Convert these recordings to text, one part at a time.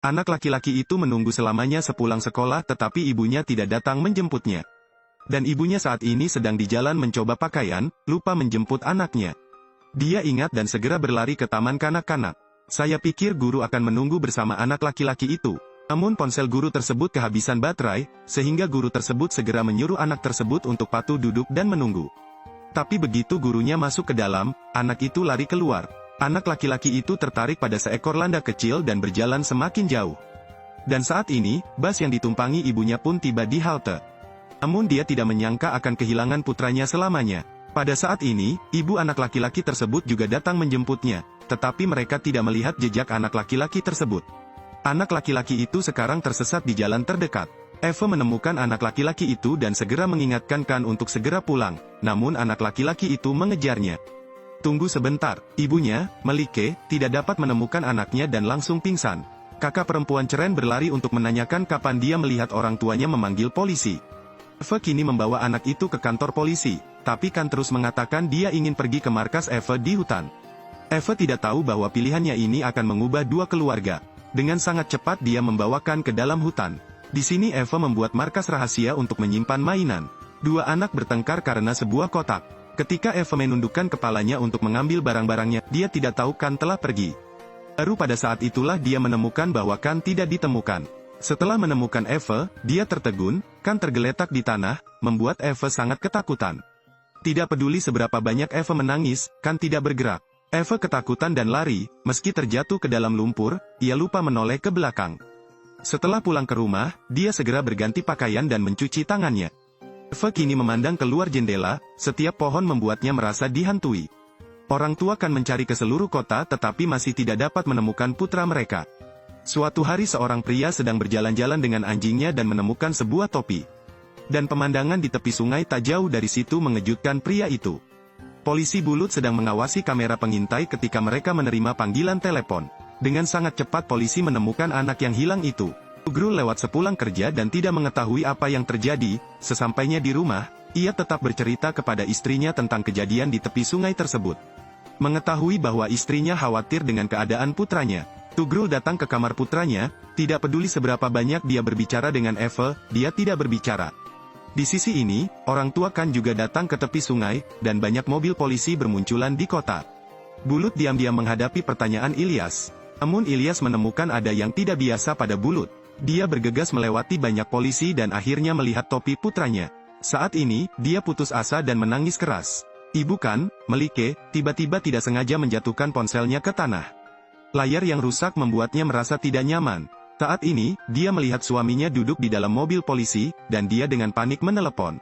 Anak laki-laki itu menunggu selamanya sepulang sekolah tetapi ibunya tidak datang menjemputnya. Dan ibunya saat ini sedang di jalan mencoba pakaian, lupa menjemput anaknya. Dia ingat dan segera berlari ke taman kanak-kanak. Saya pikir guru akan menunggu bersama anak laki-laki itu. Namun ponsel guru tersebut kehabisan baterai, sehingga guru tersebut segera menyuruh anak tersebut untuk patuh duduk dan menunggu. Tapi begitu gurunya masuk ke dalam, anak itu lari keluar. Anak laki-laki itu tertarik pada seekor landak kecil dan berjalan semakin jauh. Dan saat ini, bus yang ditumpangi ibunya pun tiba di halte. Namun dia tidak menyangka akan kehilangan putranya selamanya. Pada saat ini, ibu anak laki-laki tersebut juga datang menjemputnya, tetapi mereka tidak melihat jejak anak laki-laki tersebut. Anak laki-laki itu sekarang tersesat di jalan terdekat. Eva menemukan anak laki-laki itu dan segera mengingatkan Kan untuk segera pulang, namun anak laki-laki itu mengejarnya. Tunggu sebentar, ibunya, Melike, tidak dapat menemukan anaknya dan langsung pingsan. Kakak perempuan Ceren berlari untuk menanyakan kapan dia melihat orang tuanya memanggil polisi. Eva kini membawa anak itu ke kantor polisi, tapi Kan terus mengatakan dia ingin pergi ke markas Eva di hutan. Eva tidak tahu bahwa pilihannya ini akan mengubah dua keluarga. Dengan sangat cepat dia membawa Kan ke dalam hutan. Di sini Eva membuat markas rahasia untuk menyimpan mainan. Dua anak bertengkar karena sebuah kotak. Ketika Eva menundukkan kepalanya untuk mengambil barang-barangnya, dia tidak tahu Kan telah pergi. Baru pada saat itulah dia menemukan bahwa Kan tidak ditemukan. Setelah menemukan Eva, dia tertegun, Kan tergeletak di tanah, membuat Eva sangat ketakutan. Tidak peduli seberapa banyak Eva menangis, Kan tidak bergerak. Eva ketakutan dan lari, meski terjatuh ke dalam lumpur, ia lupa menoleh ke belakang. Setelah pulang ke rumah, dia segera berganti pakaian dan mencuci tangannya. Eva kini memandang keluar jendela, setiap pohon membuatnya merasa dihantui. Orang tua Kan mencari ke seluruh kota tetapi masih tidak dapat menemukan putra mereka. Suatu hari seorang pria sedang berjalan-jalan dengan anjingnya dan menemukan sebuah topi. Dan pemandangan di tepi sungai tak jauh dari situ mengejutkan pria itu. Polisi Bulut sedang mengawasi kamera pengintai ketika mereka menerima panggilan telepon. Dengan sangat cepat polisi menemukan anak yang hilang itu. Tugrul lewat sepulang kerja dan tidak mengetahui apa yang terjadi. Sesampainya di rumah, ia tetap bercerita kepada istrinya tentang kejadian di tepi sungai tersebut. Mengetahui bahwa istrinya khawatir dengan keadaan putranya, Tugrul datang ke kamar putranya, tidak peduli seberapa banyak dia berbicara dengan Eva, dia tidak berbicara. Di sisi ini, orang tua Kan juga datang ke tepi sungai, dan banyak mobil polisi bermunculan di kota. Bulut diam-diam menghadapi pertanyaan Ilyas. Namun Ilyas menemukan ada yang tidak biasa pada Bulut. Dia bergegas melewati banyak polisi dan akhirnya melihat topi putranya. Saat ini, dia putus asa dan menangis keras. Ibu Kan, Melike, tiba-tiba tidak sengaja menjatuhkan ponselnya ke tanah. Layar yang rusak membuatnya merasa tidak nyaman. Saat ini, dia melihat suaminya duduk di dalam mobil polisi, dan dia dengan panik menelepon.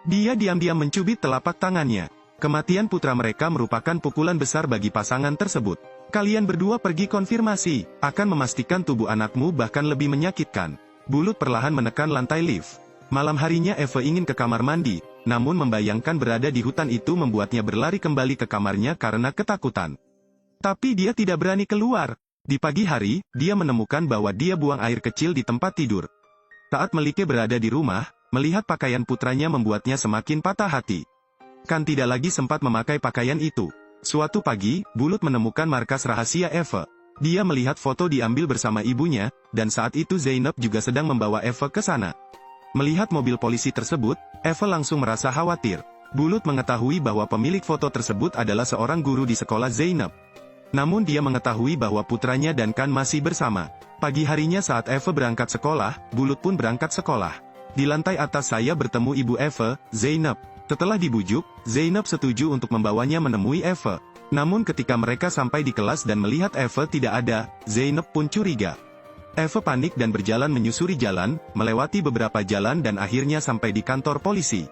Dia diam-diam mencubit telapak tangannya. Kematian putra mereka merupakan pukulan besar bagi pasangan tersebut. Kalian berdua pergi konfirmasi, akan memastikan tubuh anakmu bahkan lebih menyakitkan. Bulut perlahan menekan lantai lift. Malam harinya Eva ingin ke kamar mandi, namun membayangkan berada di hutan itu membuatnya berlari kembali ke kamarnya karena ketakutan. Tapi dia tidak berani keluar. Di pagi hari, dia menemukan bahwa dia buang air kecil di tempat tidur. Saat Melike berada di rumah, melihat pakaian putranya membuatnya semakin patah hati. Kan tidak lagi sempat memakai pakaian itu. Suatu pagi, Bulut menemukan markas rahasia Eva. Dia melihat foto diambil bersama ibunya, dan saat itu Zainab juga sedang membawa Eva ke sana. Melihat mobil polisi tersebut, Eva langsung merasa khawatir. Bulut mengetahui bahwa pemilik foto tersebut adalah seorang guru di sekolah Zainab. Namun dia mengetahui bahwa putranya dan Kan masih bersama. Pagi harinya saat Eva berangkat sekolah, Bulut pun berangkat sekolah. Di lantai atas saya bertemu ibu Eva, Zainab. Setelah dibujuk, Zainab setuju untuk membawanya menemui Eva. Namun ketika mereka sampai di kelas dan melihat Eva tidak ada, Zainab pun curiga. Eva panik dan berjalan menyusuri jalan, melewati beberapa jalan dan akhirnya sampai di kantor polisi.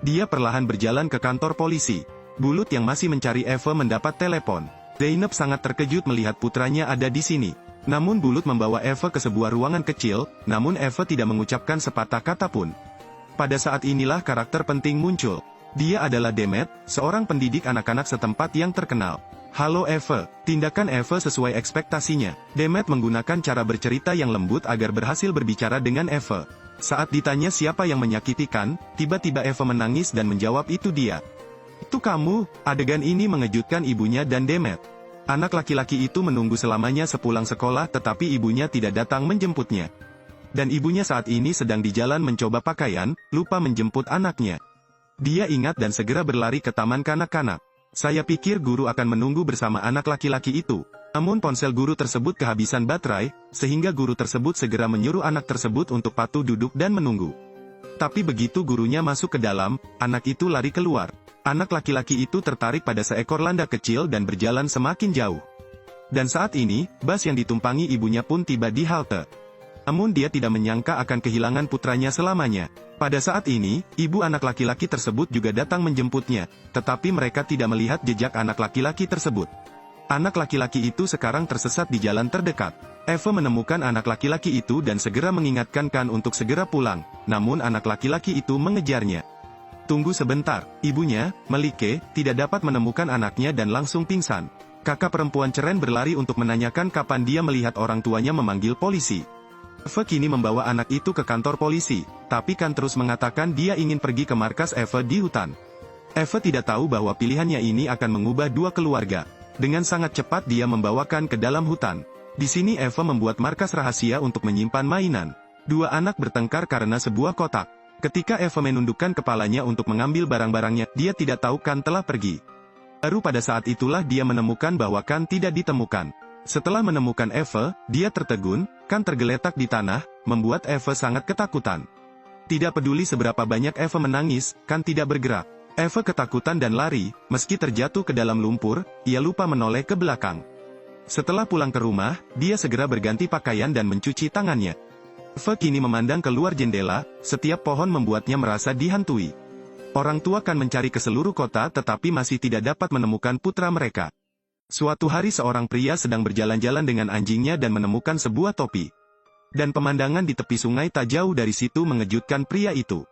Dia perlahan berjalan ke kantor polisi. Bulut yang masih mencari Eva mendapat telepon. Zainab sangat terkejut melihat putranya ada di sini. Namun Bulut membawa Eva ke sebuah ruangan kecil, namun Eva tidak mengucapkan sepatah kata pun. Pada saat inilah karakter penting muncul. Dia adalah Demet, seorang pendidik anak-anak setempat yang terkenal. Halo Eva, tindakan Eva sesuai ekspektasinya. Demet menggunakan cara bercerita yang lembut agar berhasil berbicara dengan Eva. Saat ditanya siapa yang menyakiti Kan, tiba-tiba Eva menangis dan menjawab itu dia. Itu kamu. Adegan ini mengejutkan ibunya dan Demet. Anak laki-laki itu menunggu selamanya sepulang sekolah tetapi ibunya tidak datang menjemputnya. Dan ibunya saat ini sedang di jalan mencoba pakaian, lupa menjemput anaknya. Dia ingat dan segera berlari ke taman kanak-kanak. Saya pikir guru akan menunggu bersama anak laki-laki itu. Namun ponsel guru tersebut kehabisan baterai, sehingga guru tersebut segera menyuruh anak tersebut untuk patuh duduk dan menunggu. Tapi begitu gurunya masuk ke dalam, anak itu lari keluar. Anak laki-laki itu tertarik pada seekor landak kecil dan berjalan semakin jauh. Dan saat ini, bus yang ditumpangi ibunya pun tiba di halte. Namun dia tidak menyangka akan kehilangan putranya selamanya. Pada saat ini, ibu anak laki-laki tersebut juga datang menjemputnya, tetapi mereka tidak melihat jejak anak laki-laki tersebut. Anak laki-laki itu sekarang tersesat di jalan terdekat. Eva menemukan anak laki-laki itu dan segera mengingatkan Kan untuk segera pulang, namun anak laki-laki itu mengejarnya. Tunggu sebentar, ibunya, Melike, tidak dapat menemukan anaknya dan langsung pingsan. Kakak perempuan Ceren berlari untuk menanyakan kapan dia melihat orang tuanya memanggil polisi. Eva kini membawa anak itu ke kantor polisi, tapi Kan terus mengatakan dia ingin pergi ke markas Eva di hutan. Eva tidak tahu bahwa pilihannya ini akan mengubah dua keluarga. Dengan sangat cepat dia membawakan ke dalam hutan. Di sini Eva membuat markas rahasia untuk menyimpan mainan. Dua anak bertengkar karena sebuah kotak. Ketika Eva menundukkan kepalanya untuk mengambil barang-barangnya, dia tidak tahu Kan telah pergi. Baru pada saat itulah dia menemukan bahwa Kan tidak ditemukan. Setelah menemukan Eva, dia tertegun, Kan tergeletak di tanah, membuat Eva sangat ketakutan. Tidak peduli seberapa banyak Eva menangis, Kan tidak bergerak. Eva ketakutan dan lari, meski terjatuh ke dalam lumpur, ia lupa menoleh ke belakang. Setelah pulang ke rumah, dia segera berganti pakaian dan mencuci tangannya. Eva kini memandang keluar jendela, setiap pohon membuatnya merasa dihantui. Orang tua Kan mencari ke seluruh kota tetapi masih tidak dapat menemukan putra mereka. Suatu hari seorang pria sedang berjalan-jalan dengan anjingnya dan menemukan sebuah topi. Dan pemandangan di tepi sungai tak jauh dari situ mengejutkan pria itu.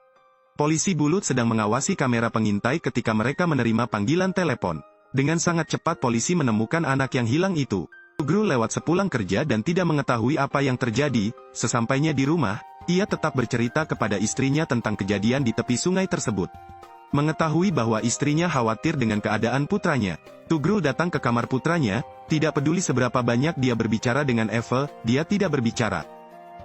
Polisi Bulut sedang mengawasi kamera pengintai ketika mereka menerima panggilan telepon. Dengan sangat cepat polisi menemukan anak yang hilang itu. Tugrul lewat sepulang kerja dan tidak mengetahui apa yang terjadi. Sesampainya di rumah, ia tetap bercerita kepada istrinya tentang kejadian di tepi sungai tersebut. Mengetahui bahwa istrinya khawatir dengan keadaan putranya, Tugrul datang ke kamar putranya, tidak peduli seberapa banyak dia berbicara dengan Eva, dia tidak berbicara.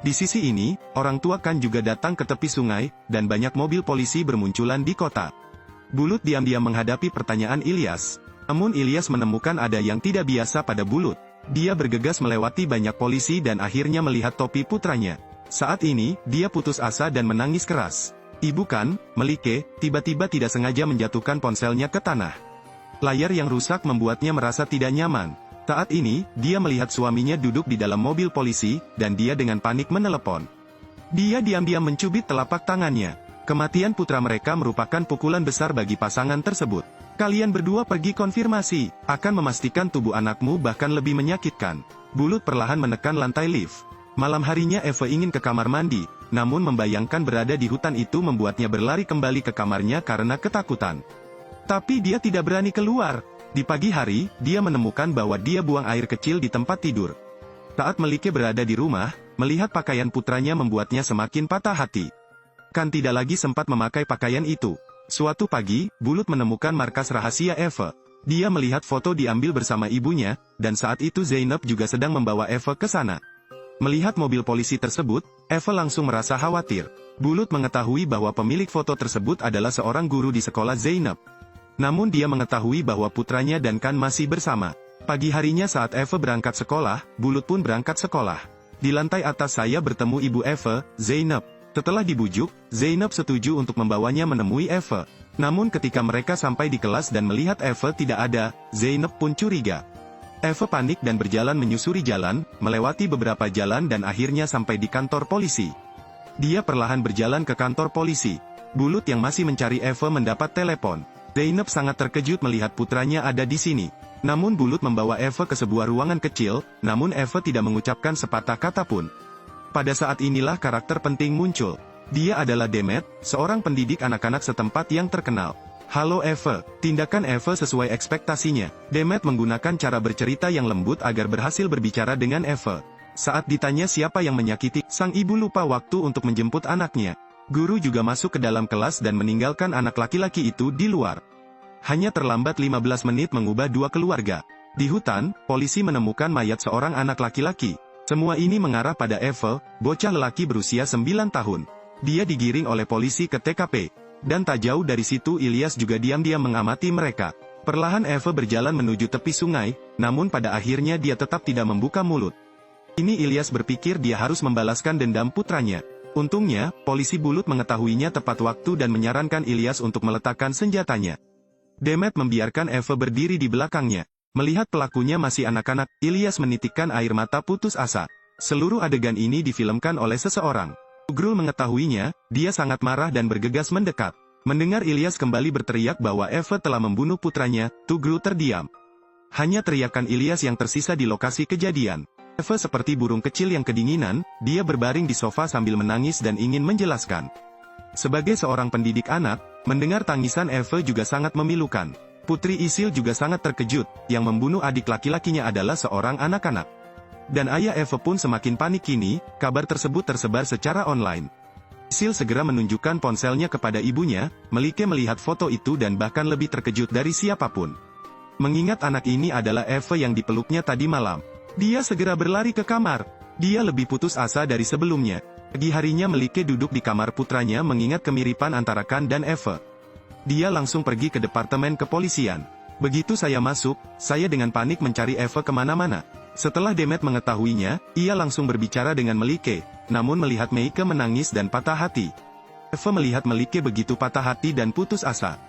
Di sisi ini, orang tua Kan juga datang ke tepi sungai, dan banyak mobil polisi bermunculan di kota. Bulut diam-diam menghadapi pertanyaan Ilyas. Namun Ilyas menemukan ada yang tidak biasa pada Bulut. Dia bergegas melewati banyak polisi dan akhirnya melihat topi putranya. Saat ini, dia putus asa dan menangis keras. Ibu Kan, Melike, tiba-tiba tidak sengaja menjatuhkan ponselnya ke tanah. Layar yang rusak membuatnya merasa tidak nyaman. Saat ini, dia melihat suaminya duduk di dalam mobil polisi, dan dia dengan panik menelepon. Dia diam-diam mencubit telapak tangannya. Kematian putra mereka merupakan pukulan besar bagi pasangan tersebut. Kalian berdua pergi konfirmasi, akan memastikan tubuh anakmu bahkan lebih menyakitkan. Bulut perlahan menekan lantai lift. Malam harinya Eva ingin ke kamar mandi, namun membayangkan berada di hutan itu membuatnya berlari kembali ke kamarnya karena ketakutan. Tapi dia tidak berani keluar. Di pagi hari, dia menemukan bahwa dia buang air kecil di tempat tidur. Saat Melike berada di rumah, melihat pakaian putranya membuatnya semakin patah hati. Kan tidak lagi sempat memakai pakaian itu. Suatu pagi, Bulut menemukan markas rahasia Eva. Dia melihat foto diambil bersama ibunya, dan saat itu Zainab juga sedang membawa Eva ke sana. Melihat mobil polisi tersebut, Eva langsung merasa khawatir. Bulut mengetahui bahwa pemilik foto tersebut adalah seorang guru di sekolah Zainab. Namun dia mengetahui bahwa putranya dan Kan masih bersama. Pagi harinya saat Eva berangkat sekolah, Bulut pun berangkat sekolah. Di lantai atas saya bertemu ibu Eva, Zainab. Setelah dibujuk, Zainab setuju untuk membawanya menemui Eva. Namun ketika mereka sampai di kelas dan melihat Eva tidak ada, Zainab pun curiga. Eva panik dan berjalan menyusuri jalan, melewati beberapa jalan dan akhirnya sampai di kantor polisi. Dia perlahan berjalan ke kantor polisi. Bulut yang masih mencari Eva mendapat telepon. Zainab sangat terkejut melihat putranya ada di sini. Namun Bulut membawa Eva ke sebuah ruangan kecil, namun Eva tidak mengucapkan sepatah kata pun. Pada saat inilah karakter penting muncul. Dia adalah Demet, seorang pendidik anak-anak setempat yang terkenal. Halo Eva, tindakan Eva sesuai ekspektasinya. Demet menggunakan cara bercerita yang lembut agar berhasil berbicara dengan Eva. Saat ditanya siapa yang menyakiti, sang ibu lupa waktu untuk menjemput anaknya. Guru juga masuk ke dalam kelas dan meninggalkan anak laki-laki itu di luar. Hanya terlambat 15 menit mengubah dua keluarga. Di hutan, polisi menemukan mayat seorang anak laki-laki. Semua ini mengarah pada Eve, bocah lelaki berusia 9 tahun. Dia digiring oleh polisi ke TKP. Dan tak jauh dari situ Ilyas juga diam-diam mengamati mereka. Perlahan Eve berjalan menuju tepi sungai, namun pada akhirnya dia tetap tidak membuka mulut. Ini Ilyas berpikir dia harus membalaskan dendam putranya. Untungnya, polisi Bulut mengetahuinya tepat waktu dan menyarankan Ilyas untuk meletakkan senjatanya. Demet membiarkan Eve berdiri di belakangnya. Melihat pelakunya masih anak-anak, Ilyas menitikkan air mata putus asa. Seluruh adegan ini difilmkan oleh seseorang. Tugrul mengetahuinya, dia sangat marah dan bergegas mendekat. Mendengar Ilyas kembali berteriak bahwa Eve telah membunuh putranya, Tugrul terdiam. Hanya teriakan Ilyas yang tersisa di lokasi kejadian. Eve seperti burung kecil yang kedinginan, dia berbaring di sofa sambil menangis dan ingin menjelaskan. Sebagai seorang pendidik anak, mendengar tangisan Eve juga sangat memilukan. Putri Isil juga sangat terkejut, yang membunuh adik laki-lakinya adalah seorang anak-anak. Dan ayah Eve pun semakin panik kini, kabar tersebut tersebar secara online. Isil segera menunjukkan ponselnya kepada ibunya, Melike melihat foto itu dan bahkan lebih terkejut dari siapapun. Mengingat anak ini adalah Eve yang dipeluknya tadi malam. Dia segera berlari ke kamar. Dia lebih putus asa dari sebelumnya. Pagi harinya Melike duduk di kamar putranya mengingat kemiripan antara Khan dan Eve. Dia langsung pergi ke departemen kepolisian. Begitu saya masuk, saya dengan panik mencari Eve kemana-mana. Setelah Demet mengetahuinya, ia langsung berbicara dengan Melike, namun melihat Meike menangis dan patah hati. Eve melihat Melike begitu patah hati dan putus asa.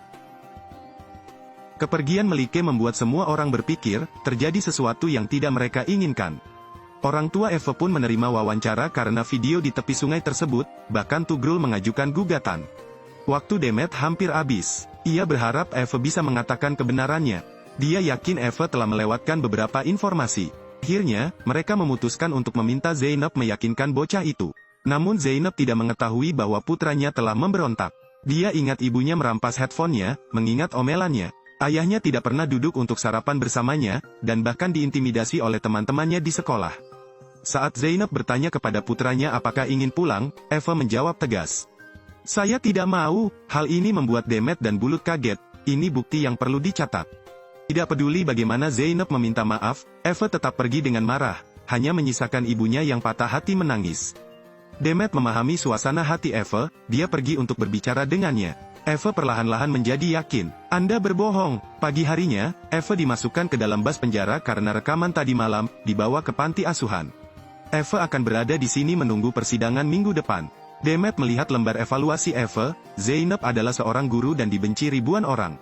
Kepergian Melike membuat semua orang berpikir, terjadi sesuatu yang tidak mereka inginkan. Orang tua Eve pun menerima wawancara karena video di tepi sungai tersebut, bahkan Tugrul mengajukan gugatan. Waktu Demet hampir habis. Ia berharap Eve bisa mengatakan kebenarannya. Dia yakin Eve telah melewatkan beberapa informasi. Akhirnya, mereka memutuskan untuk meminta Zainab meyakinkan bocah itu. Namun Zainab tidak mengetahui bahwa putranya telah memberontak. Dia ingat ibunya merampas handphonenya, mengingat omelannya. Ayahnya tidak pernah duduk untuk sarapan bersamanya, dan bahkan diintimidasi oleh teman-temannya di sekolah. Saat Zainab bertanya kepada putranya apakah ingin pulang, Eve menjawab tegas. Saya tidak mau. Hal ini membuat Demet dan Bulut kaget. Ini bukti yang perlu dicatat. Tidak peduli bagaimana Zainab meminta maaf, Eve tetap pergi dengan marah, hanya menyisakan ibunya yang patah hati menangis. Demet memahami suasana hati Eve, dia pergi untuk berbicara dengannya. Eve perlahan-lahan menjadi yakin. Anda berbohong. Pagi harinya, Eve dimasukkan ke dalam bas penjara karena rekaman tadi malam, dibawa ke panti asuhan. Eve akan berada di sini menunggu persidangan minggu depan. Demet melihat lembar evaluasi Eve, Zainab adalah seorang guru dan dibenci ribuan orang.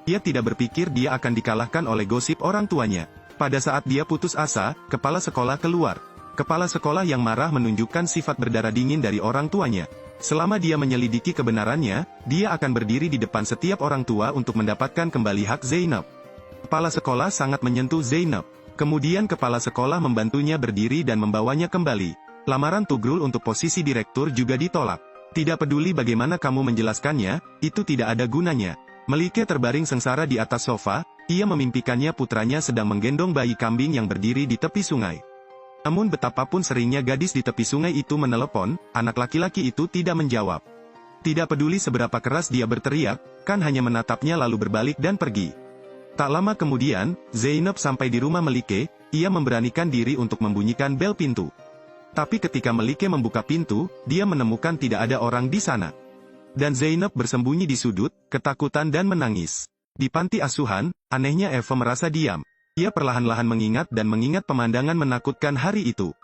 Dia tidak berpikir dia akan dikalahkan oleh gosip orang tuanya. Pada saat dia putus asa, kepala sekolah keluar. Kepala sekolah yang marah menunjukkan sifat berdarah dingin dari orang tuanya. Selama dia menyelidiki kebenarannya, dia akan berdiri di depan setiap orang tua untuk mendapatkan kembali hak Zainab. Kepala sekolah sangat menyentuh Zainab. Kemudian kepala sekolah membantunya berdiri dan membawanya kembali. Lamaran Tugrul untuk posisi direktur juga ditolak. Tidak peduli bagaimana kamu menjelaskannya, itu tidak ada gunanya. Melike terbaring sengsara di atas sofa, ia memimpikannya putranya sedang menggendong bayi kambing yang berdiri di tepi sungai. Namun betapapun seringnya gadis di tepi sungai itu menelepon, anak laki-laki itu tidak menjawab. Tidak peduli seberapa keras dia berteriak, Khan hanya menatapnya lalu berbalik dan pergi. Tak lama kemudian, Zainab sampai di rumah Melike, ia memberanikan diri untuk membunyikan bel pintu. Tapi ketika Melike membuka pintu, dia menemukan tidak ada orang di sana. Dan Zainab bersembunyi di sudut, ketakutan dan menangis. Di panti asuhan, anehnya Eve merasa diam. Ia perlahan-lahan mengingat pemandangan menakutkan hari itu.